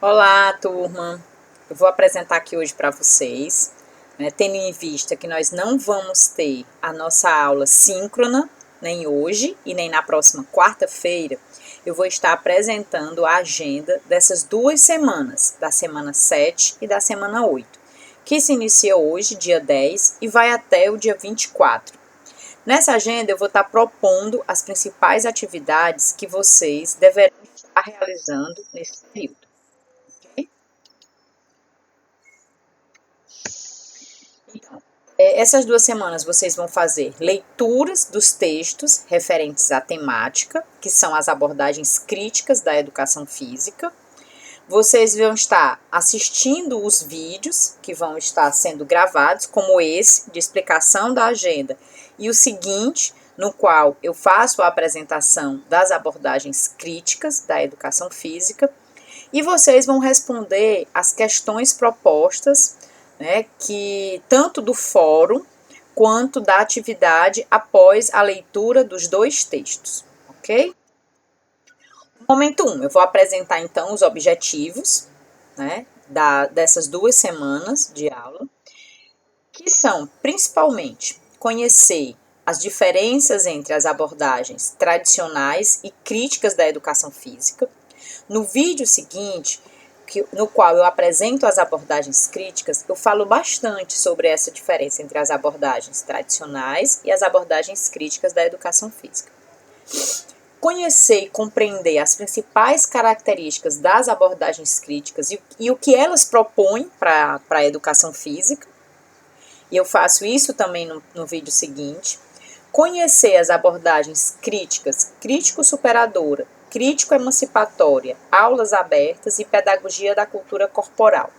Olá, turma! Eu vou apresentar aqui hoje para vocês, tendo em vista que nós não vamos ter a nossa aula síncrona, nem hoje e nem na próxima quarta-feira, eu vou estar apresentando a agenda dessas 2 semanas, da semana 7 e da semana 8, que se inicia hoje, dia 10, e vai até o dia 24. Nessa agenda eu vou estar propondo as principais atividades que vocês deverão estar realizando nesse período. Então, essas 2 semanas vocês vão fazer leituras dos textos referentes à temática, que são as abordagens críticas da educação física. Vocês vão estar assistindo os vídeos que vão estar sendo gravados, como esse, de explicação da agenda, e o seguinte, no qual eu faço a apresentação das abordagens críticas da educação física, e vocês vão responder as questões propostas, que tanto do fórum quanto da atividade após a leitura dos 2 textos, ok? Momento 1, eu vou apresentar então os objetivos, dessas 2 semanas de aula, que são principalmente conhecer as diferenças entre as abordagens tradicionais e críticas da educação física. No vídeo seguinte, no qual eu apresento as abordagens críticas, eu falo bastante sobre essa diferença entre as abordagens tradicionais e as abordagens críticas da educação física. Conhecer e compreender as principais características das abordagens críticas e o que elas propõem para a educação física. E eu faço isso também no vídeo seguinte. Conhecer as abordagens críticas, crítico-superadora, crítico-emancipatória, aulas abertas e pedagogia da cultura corporal.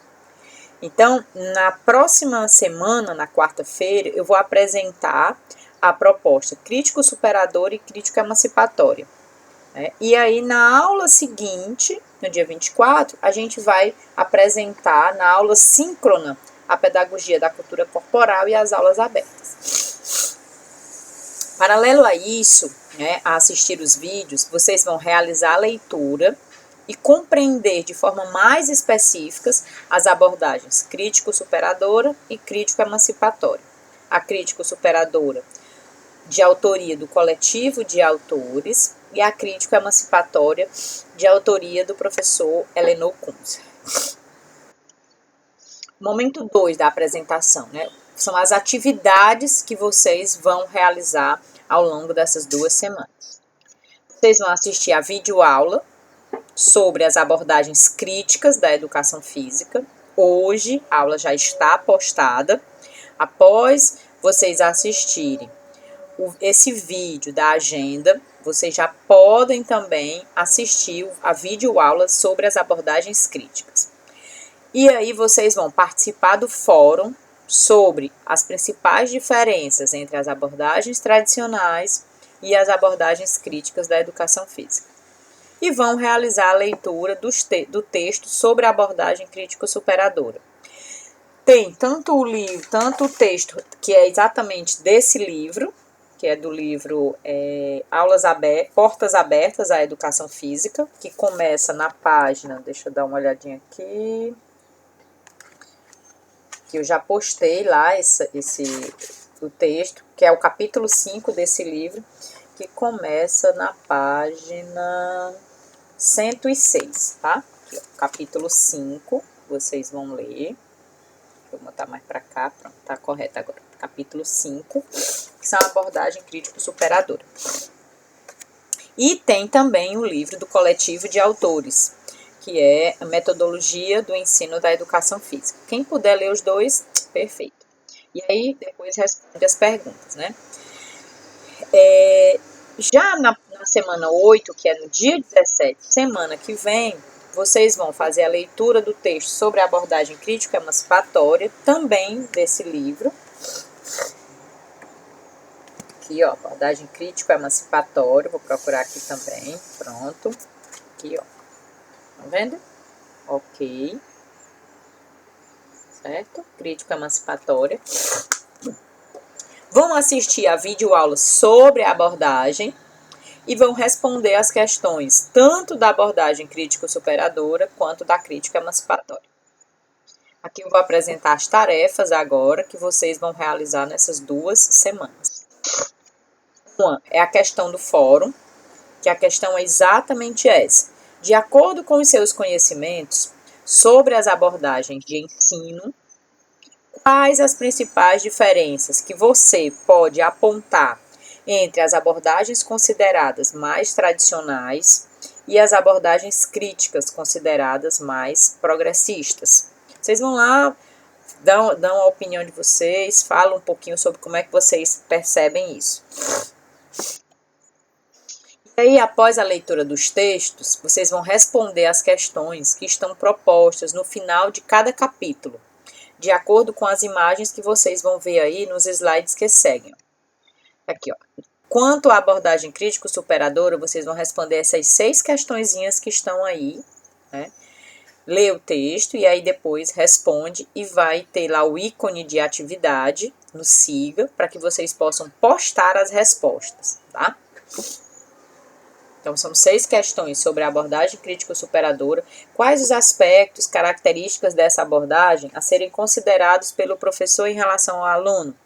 Então, na próxima semana, na quarta-feira, eu vou apresentar a proposta crítico-superadora e crítico-emancipatória. E aí, na aula seguinte, no dia 24, a gente vai apresentar, na aula síncrona, a pedagogia da cultura corporal e as aulas abertas. Paralelo a isso, a assistir os vídeos, vocês vão realizar a leitura e compreender de forma mais específica as abordagens crítico-superadora e crítico-emancipatória. A crítico-superadora de autoria do coletivo de autores e a crítico-emancipatória de autoria do professor Helenor Kunz. Momento 2 da apresentação, são as atividades que vocês vão realizar ao longo dessas 2 semanas. Vocês vão assistir a videoaula sobre as abordagens críticas da educação física. Hoje a aula já está postada. Após vocês assistirem esse vídeo da agenda, vocês já podem também assistir a videoaula sobre as abordagens críticas. E aí vocês vão participar do fórum sobre as principais diferenças entre as abordagens tradicionais e as abordagens críticas da educação física. E vão realizar a leitura do texto sobre a abordagem crítico-superadora. Tem tanto o texto que é exatamente desse livro, que é do livro Portas Abertas à Educação Física, que começa na página, deixa eu dar uma olhadinha aqui, que eu já postei lá o texto, que é o capítulo 5 desse livro, que começa na página 106, tá? Aqui, ó, capítulo 5, vocês vão ler. Vou botar mais para cá, pronto, tá correto agora. Capítulo 5, que são a abordagem crítico-superadora. E tem também o livro do coletivo de autores, que é a metodologia do ensino da educação física. Quem puder ler os 2, perfeito. E aí, depois responde as perguntas, Já na semana 8, que é no dia 17, semana que vem, vocês vão fazer a leitura do texto sobre a abordagem crítico-emancipatória, também desse livro. Aqui, ó, abordagem crítico-emancipatória, vou procurar aqui também, pronto. Aqui, ó. Tá vendo? Ok. Certo? Crítico-emancipatória. Vão assistir a videoaula sobre a abordagem e vão responder as questões tanto da abordagem crítico-superadora quanto da crítica emancipatória. Aqui eu vou apresentar as tarefas agora que vocês vão realizar nessas 2 semanas. Uma é a questão do fórum, que a questão é exatamente essa. De acordo com os seus conhecimentos sobre as abordagens de ensino, quais as principais diferenças que você pode apontar entre as abordagens consideradas mais tradicionais e as abordagens críticas consideradas mais progressistas? Vocês vão lá, dão a opinião de vocês, falam um pouquinho sobre como é que vocês percebem isso. E aí, após a leitura dos textos, vocês vão responder as questões que estão propostas no final de cada capítulo, de acordo com as imagens que vocês vão ver aí nos slides que seguem. Aqui, ó. Quanto à abordagem crítico-superadora, vocês vão responder essas 6 questõezinhas que estão aí, né? Lê o texto e aí depois responde e vai ter lá o ícone de atividade no Siga, para que vocês possam postar as respostas, tá? Então, são 6 questões sobre a abordagem crítico-superadora. Quais os aspectos, características dessa abordagem a serem considerados pelo professor em relação ao aluno?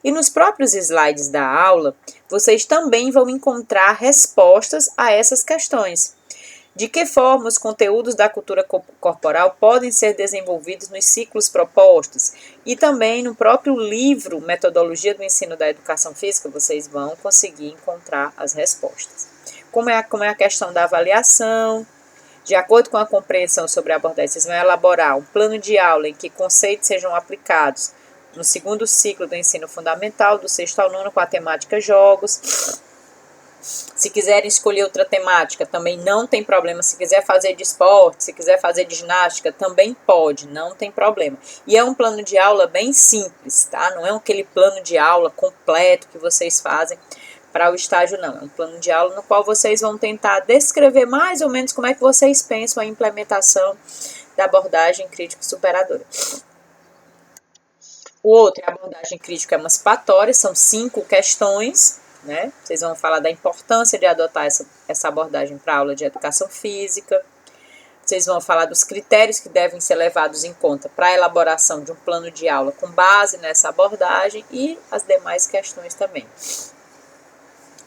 E nos próprios slides da aula, vocês também vão encontrar respostas a essas questões. De que forma os conteúdos da cultura corporal podem ser desenvolvidos nos ciclos propostos? E também no próprio livro Metodologia do Ensino da Educação Física, vocês vão conseguir encontrar as respostas. Como é a questão da avaliação, de acordo com a compreensão sobre a abordagem, vocês vão elaborar um plano de aula em que conceitos sejam aplicados no segundo ciclo do ensino fundamental, do 6º ao 9º, com a temática jogos. Se quiserem escolher outra temática, também não tem problema. Se quiser fazer de esporte, se quiser fazer de ginástica, também pode, não tem problema. E é um plano de aula bem simples, tá? Não é aquele plano de aula completo que vocês fazem para o estágio, não. É um plano de aula no qual vocês vão tentar descrever mais ou menos como é que vocês pensam a implementação da abordagem crítico-superadora. O outro é a abordagem crítico-emancipatória, são 5 questões, né? Vocês vão falar da importância de adotar essa abordagem para a aula de educação física. Vocês vão falar dos critérios que devem ser levados em conta para a elaboração de um plano de aula com base nessa abordagem e as demais questões também.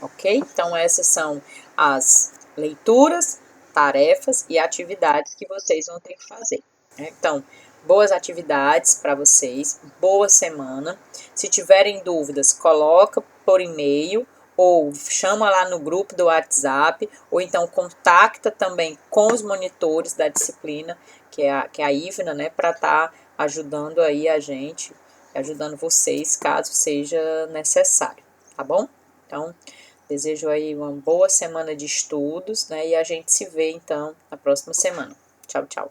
Ok? Então, essas são as leituras, tarefas e atividades que vocês vão ter que fazer. Então, boas atividades para vocês, boa semana. Se tiverem dúvidas, coloca por e-mail ou chama lá no grupo do WhatsApp, ou então contacta também com os monitores da disciplina, que é a Ivna, né, para estar ajudando aí a gente, ajudando vocês, caso seja necessário, tá bom? Então, desejo aí uma boa semana de estudos, né, e a gente se vê então na próxima semana. Tchau, tchau.